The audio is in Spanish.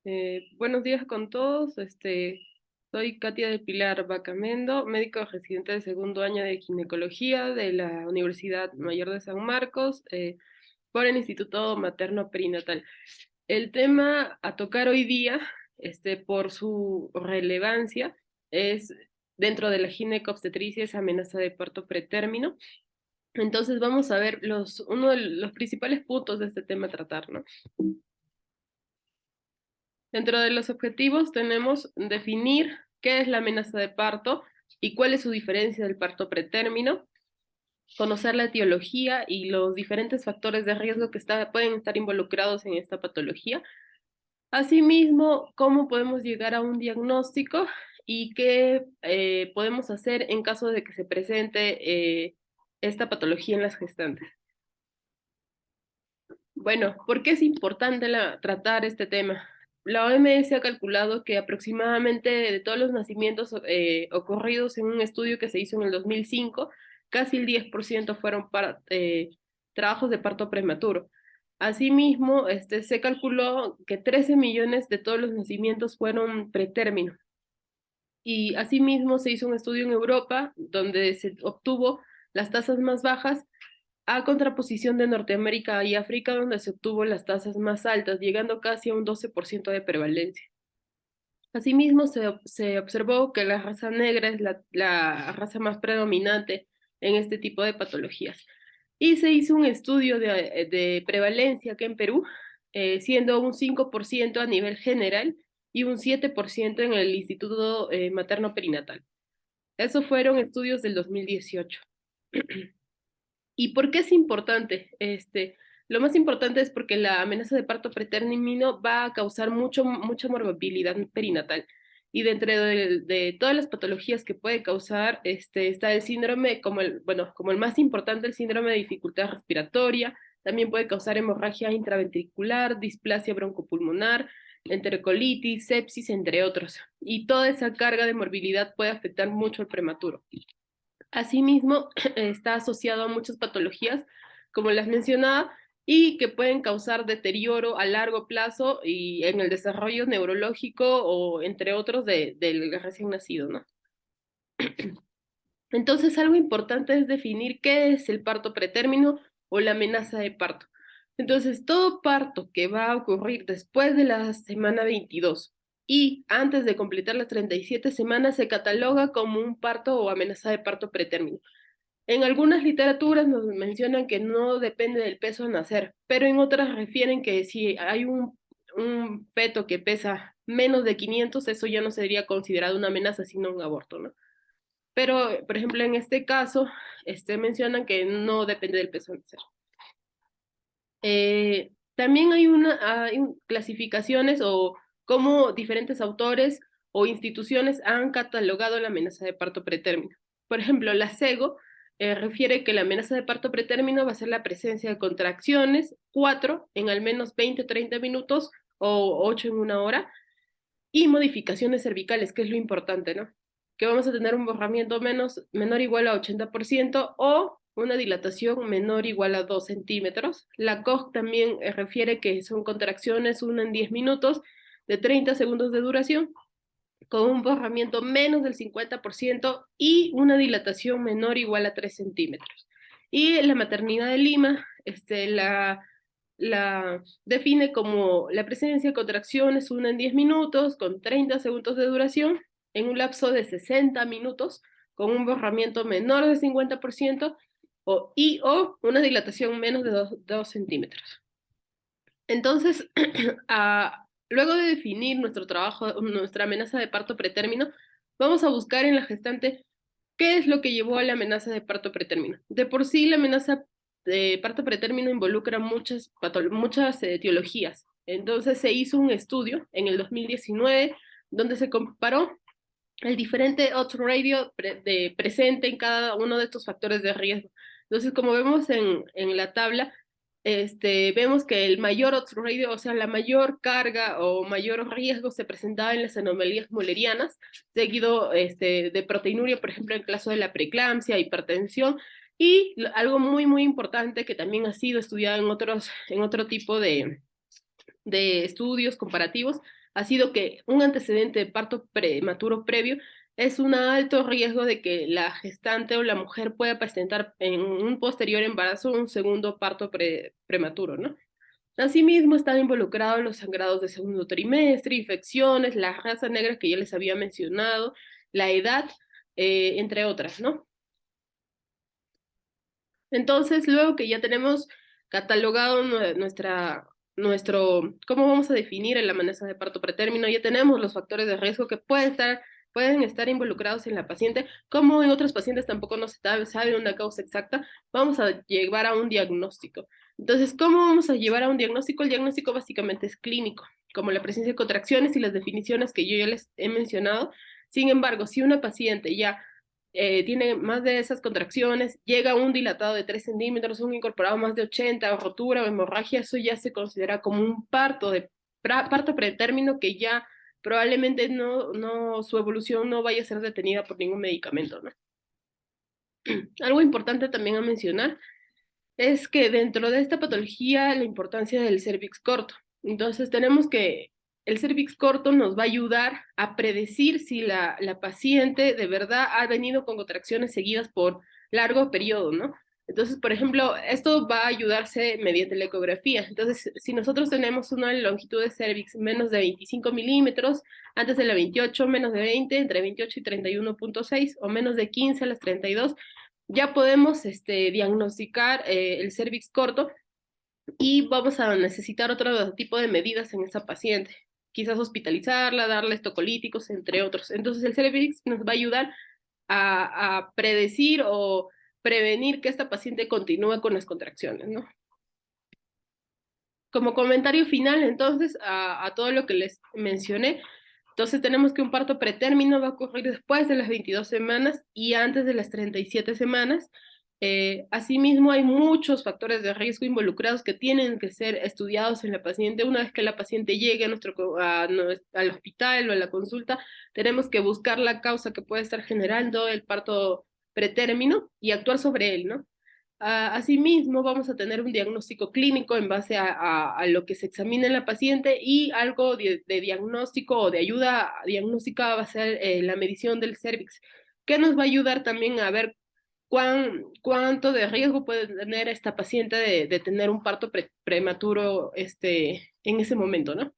Buenos días con todos. Soy Katia del Pilar Bacamendo, médico residente de segundo año de ginecología de la Universidad Mayor de San Marcos, por el Instituto Materno Perinatal. El tema a tocar hoy día, por su relevancia, es dentro de la ginecobstetricia, es amenaza de parto pretérmino. Entonces vamos a ver uno de los principales puntos de este tema a tratar, ¿no? Dentro de los objetivos tenemos definir qué es la amenaza de parto y cuál es su diferencia del parto pretérmino, conocer la etiología y los diferentes factores de riesgo que pueden estar involucrados en esta patología. Asimismo, cómo podemos llegar a un diagnóstico y qué podemos hacer en caso de que se presente esta patología en las gestantes. Bueno, ¿por qué es importante tratar este tema? La OMS ha calculado que aproximadamente de todos los nacimientos ocurridos en un estudio que se hizo en el 2005, casi el 10% fueron para trabajos de parto prematuro. Asimismo, se calculó que 13 millones de todos los nacimientos fueron pretérmino. Y asimismo se hizo un estudio en Europa donde se obtuvo las tasas más bajas a contraposición de Norteamérica y África, donde se obtuvo las tasas más altas, llegando casi a un 12% de prevalencia. Asimismo, se observó que la raza negra es la raza más predominante en este tipo de patologías. Y se hizo un estudio de prevalencia aquí en Perú, siendo un 5% a nivel general y un 7% en el Instituto Materno Perinatal. Esos fueron estudios del 2018. ¿Y por qué es importante? Lo más importante es porque la amenaza de parto pretérmino va a causar mucha morbilidad perinatal. Y dentro de todas las patologías que puede causar, está el síndrome, como el más importante, el síndrome de dificultad respiratoria. También puede causar hemorragia intraventricular, displasia broncopulmonar, enterocolitis, sepsis, entre otros. Y toda esa carga de morbilidad puede afectar mucho al prematuro. Asimismo, está asociado a muchas patologías, como las mencionaba, y que pueden causar deterioro a largo plazo y en el desarrollo neurológico o entre otros del recién nacido, ¿no? Entonces, algo importante es definir qué es el parto pretérmino o la amenaza de parto. Entonces, todo parto que va a ocurrir después de la semana 22 y antes de completar las 37 semanas se cataloga como un parto o amenaza de parto pretérmino. En algunas literaturas nos mencionan que no depende del peso al nacer, pero en otras refieren que si hay un feto que pesa menos de 500, eso ya no sería considerado una amenaza, sino un aborto, ¿no? Pero, por ejemplo, en este caso, mencionan que no depende del peso al nacer. También hay clasificaciones o cómo diferentes autores o instituciones han catalogado la amenaza de parto pretérmino. Por ejemplo, la SEGO refiere que la amenaza de parto pretérmino va a ser la presencia de contracciones, 4 en al menos 20 o 30 minutos o 8 en una hora, y modificaciones cervicales, que es lo importante, ¿no? Que vamos a tener un borramiento menor o igual a 80% o una dilatación menor o igual a 2 centímetros. La COG también refiere que son contracciones, una en 10 minutos, de 30 segundos de duración, con un borramiento menos del 50% y una dilatación menor o igual a 3 centímetros. Y la maternidad de Lima, la define como la presencia de contracciones, una en 10 minutos, con 30 segundos de duración, en un lapso de 60 minutos, con un borramiento menor del 50% o una dilatación menos de 2 centímetros. Entonces, luego de definir nuestro trabajo, nuestra amenaza de parto pretérmino, vamos a buscar en la gestante qué es lo que llevó a la amenaza de parto pretérmino. De por sí, la amenaza de parto pretérmino involucra muchas etiologías. Entonces, se hizo un estudio en el 2019 donde se comparó el diferente odds ratio presente en cada uno de estos factores de riesgo. Entonces, como vemos en la tabla, vemos que el mayor odds ratio, o sea, la mayor carga o mayor riesgo se presentaba en las anomalías mullerianas, seguido de proteinuria, por ejemplo, en el caso de la preeclampsia, hipertensión, y algo muy importante que también ha sido estudiado en otro tipo de estudios comparativos, ha sido que un antecedente de parto prematuro previo es un alto riesgo de que la gestante o la mujer pueda presentar en un posterior embarazo un segundo parto prematuro, ¿no? Asimismo, están involucrados los sangrados de segundo trimestre, infecciones, la raza negra que ya les había mencionado, la edad, entre otras, ¿no? Entonces, luego que ya tenemos catalogado cómo vamos a definir el amenaza de parto pretérmino, ya tenemos los factores de riesgo que pueden estar involucrados en la paciente, como en otros pacientes tampoco no se sabe una causa exacta, vamos a llevar a un diagnóstico. Entonces, ¿cómo vamos a llevar a un diagnóstico? El diagnóstico básicamente es clínico, como la presencia de contracciones y las definiciones que yo ya les he mencionado. Sin embargo, si una paciente ya tiene más de esas contracciones, llega un dilatado de 3 centímetros, un incorporado más de 80, o rotura o hemorragia, eso ya se considera como un parto pretérmino que ya probablemente su evolución no vaya a ser detenida por ningún medicamento, ¿no? Algo importante también a mencionar es que dentro de esta patología la importancia del cervix corto. Entonces tenemos que el cervix corto nos va a ayudar a predecir si la paciente de verdad ha venido con contracciones seguidas por largo periodo, ¿no? Entonces, por ejemplo, esto va a ayudarse mediante la ecografía. Entonces, si nosotros tenemos una longitud de cervix menos de 25 milímetros, antes de la 28, menos de 20, entre 28 y 31.6, o menos de 15 a las 32, ya podemos diagnosticar el cervix corto y vamos a necesitar otro tipo de medidas en esa paciente. Quizás hospitalizarla, darle estocolíticos, entre otros. Entonces el cervix nos va a ayudar a predecir o prevenir que esta paciente continúe con las contracciones, ¿no? Como comentario final, entonces, a todo lo que les mencioné, entonces tenemos que un parto pretérmino va a ocurrir después de las 22 semanas y antes de las 37 semanas. Asimismo, hay muchos factores de riesgo involucrados que tienen que ser estudiados en la paciente. Una vez que la paciente llegue al hospital o a la consulta, tenemos que buscar la causa que puede estar generando el parto pretérmino y actuar sobre él, ¿no? Asimismo, vamos a tener un diagnóstico clínico en base a lo que se examina en la paciente y algo de diagnóstico o de ayuda diagnóstica va a ser la medición del cervix, que nos va a ayudar también a ver cuánto de riesgo puede tener esta paciente de tener un parto prematuro en ese momento, ¿no?